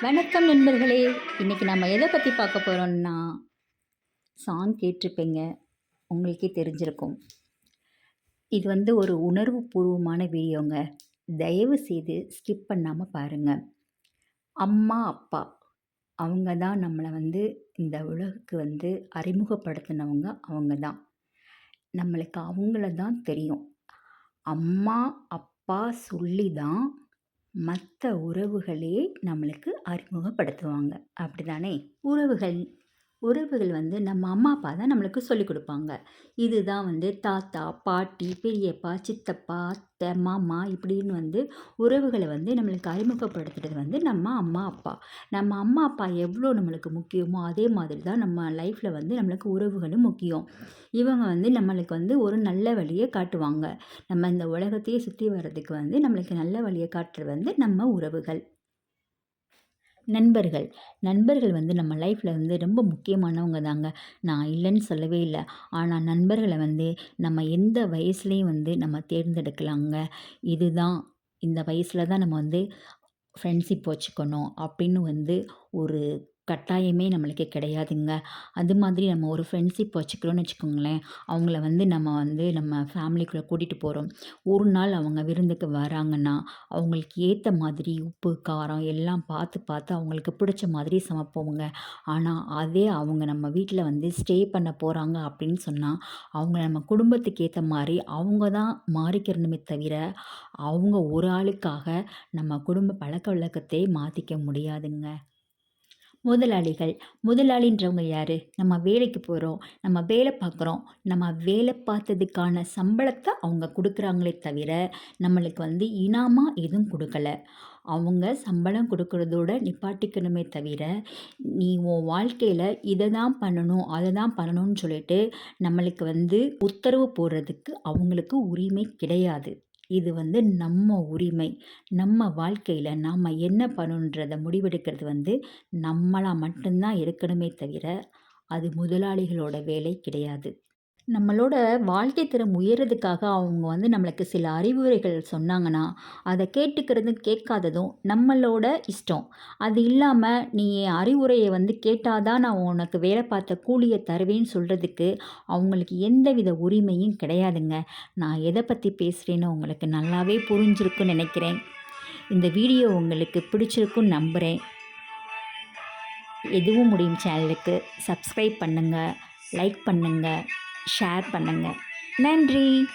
வணக்கம் நண்பர்களே! இன்னைக்கு நம்ம எத பத்தி பார்க்க போறோம்னா, சாங் கேட்டிருப்பீங்க. உங்களுக்கே தெரிஞ்சிருக்கும். இது ஒரு உணர்வுபூர்வமான வீடியோங்க. தயவு செய்து ஸ்கிப் பண்ணாம பாருங்க. அம்மா, அப்பா அவங்க தான் நம்மள இந்த உலகுக்கு அறிமுகப்படுத்தினவங்க அவங்க தான். நம்மளுக்கு அவங்கள தான் தெரியும். அம்மா, அப்பா சொல்லி தான் மத்த உறவுகளே நம்மளுக்கு அறிமுகப்படுத்துவாங்க. அப்படிதானே? உறவுகள் உறவுகள் நம்ம அம்மா, அப்பா தான் நம்மளுக்கு சொல்லிக் குடுப்பாங்க. இதுதான் தாத்தா, பாட்டி, பெரியப்பா, சித்தப்பா, அத்தை, மாமா இப்படின்னு உறவுகள நம்மளுக்கு அறிமுகப்படுத்துறது நம்ம அம்மா, அப்பா. நம்ம அம்மா, அப்பா எவ்வளோ நம்மளுக்கு முக்கியமோ, அதே மாதிரி தான் நம்ம லைஃப்ல நம்மளுக்கு உறவுகளும் முக்கியம். இவங்க நம்மளுக்கு ஒரு நல்ல வழிய காட்டுவாங்க. நம்ம இந்த உலகத்தையே சுத்தி வர்றதுக்கு நம்மளுக்கு நல்ல வழிய காட்டுறது நம்ம உறவுகள். நண்பர்கள். நண்பர்கள் நம்ம லைஃப்ல ரொம்ப முக்கியமானவங்க தாங்க. நான் இல்லன்னு சொல்லவே இல்ல. ஆனா நண்பர்கள நம்ம எந்த வயசுலயும் நம்ம தேர்ந்தெடுக்கலாங்க. இதுதான் இந்த வயசுல தான் நம்ம ஃப்ரெண்ட்ஷிப் வச்சுக்கணும் அப்படின்னு ஒரு கட்டாயமே நம்மளுக்கு கிடையாதுங்க. அது மாதிரி நம்ம ஒரு ஃப்ரெண்ட்ஷிப் வச்சுக்கிறோம்னு வச்சுக்கோங்களேன், அவங்கள நம்ம நம்ம ஃபேமிலிக்குள்ள கூட்டிட்டு போறோம். ஒரு நாள் அவங்க விருந்துக்கு வராங்கன்னா, அவங்களுக்கு ஏத்த மாதிரி உப்பு, காரம் எல்லாம் பார்த்து பார்த்து அவங்களுக்கு பிடிச்ச மாதிரி சமைப்போங்க. ஆனா, அதே அவங்க நம்ம வீட்ல ஸ்டே பண்ண போறாங்க அப்படின்னு சொன்னா, அவங்க நம்ம குடும்பத்துக்கு ஏத்த மாரி அவங்க தான் மாறிக்கிறணுமே தவிர, அவங்க ஒரு ஆளுக்காக நம்ம குடும்ப பழக்கவழக்கத்தை மாத்திக்க முடியாதுங்க. முதலாளிகள். முதலாளின்றவங்க யாரு? நம்ம வேலைக்கு போறோம். நம்ம வேலை பார்க்குறோம். நம்ம வேலை பார்த்ததுக்கான சம்பளத்த அவங்க குடுக்குறாங்களே தவிர, நம்மளுக்கு இனாமா எதுவும் குடுக்கல. அவங்க சம்பளம் குடுக்குறதோட நிப்பாட்டிக்கணுமே தவிர, நீ உன் வாழ்க்கையில இத தான் பண்ணணும், அத தான் பண்ணணும்னு சொல்லிட்டு நம்மளுக்கு உத்தரவு போடுறதுக்கு அவங்களுக்கு உரிமை கிடையாது. இது நம்ம உரிமை. நம்ம வாழ்க்கையில நாம என்ன பண்ணணுன்றத முடிவெடுக்கிறது நம்மளா மட்டும் தான் இருக்கணுமே தவிர, அது முதலாளிகளோட வேலை கிடையாது. நம்மளோட வாழ்க்கை தரம் உயர்றதுக்காக அவங்க நம்மளுக்கு சில அறிவுரைகள் சொன்னாங்கன்னா, அத கேட்டுக்கிறதும், கேட்காததும் நம்மளோட இஷ்டம். அது இல்லாம, "நீ என் அறிவுரைய கேட்டா தான் நான் உனக்கு வேலை பார்த்த கூலிய தருவேன்னு" சொல்றதுக்கு அவங்களுக்கு எந்தவித உரிமையும் கிடையாதுங்க. நான் எத பத்தி பேசுறேன்னு உங்களுக்கு நல்லாவே புரிஞ்சிருக்கும்னு நெனைக்கிறேன். இந்த வீடியோ உங்களுக்கு பிடிச்சிருக்கும்னு நம்புறேன். எதுவும் முடியும் சேனலுக்கு சப்ஸ்கிரைப் பண்ணுங்க, லைக் பண்ணுங்க, ஷேர் பண்ணுங்க. நன்றி!